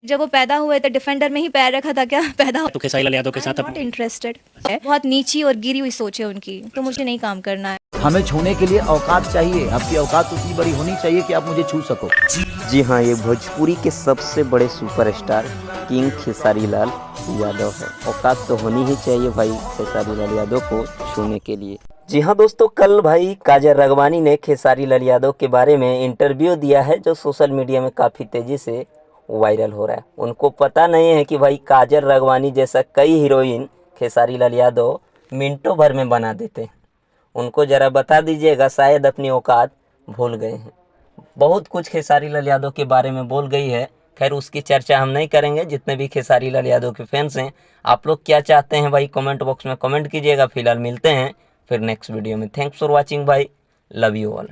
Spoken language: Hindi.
जब वो पैदा हुए तो डिफेंडर में ही पैर रखा था क्या पैदा तो खेसारी लाल यादव के साथ नॉट इंटरेस्टेड है। बहुत नीची और गिरी हुई सोच है उनकी, तो मुझे नहीं काम करना है। हमें छूने के लिए औकात चाहिए। आपकी औकात उतनी बड़ी होनी चाहिए कि आप मुझे छू सको। जी हाँ, ये भोजपुरी के सबसे बड़े सुपरस्टार किंग खेसारी लाल यादव है। औकात तो होनी ही चाहिए भाई खेसारी लाल यादव को छूने के लिए। जी हाँ दोस्तों, कल भाई काजल राघवानी ने खेसारी लाल यादव के बारे में इंटरव्यू दिया है, जो सोशल मीडिया में काफ़ी तेज़ी से वायरल हो रहा है। उनको पता नहीं है कि भाई काजल राघवानी जैसा कई हीरोइन खेसारी लाल यादव मिनटों भर में बना देते हैं। उनको ज़रा बता दीजिएगा, शायद अपनी औकात भूल गए हैं। बहुत कुछ खेसारी लाल यादव के बारे में बोल गई है। खैर उसकी चर्चा हम नहीं करेंगे। जितने भी खेसारी लाल यादव के फैंस हैं, आप लोग क्या चाहते हैं भाई कमेंट बॉक्स में कमेंट कीजिएगा। फिलहाल मिलते हैं फिर नेक्स्ट वीडियो में। थैंक्स फॉर वॉचिंग भाई, लव यू ऑल।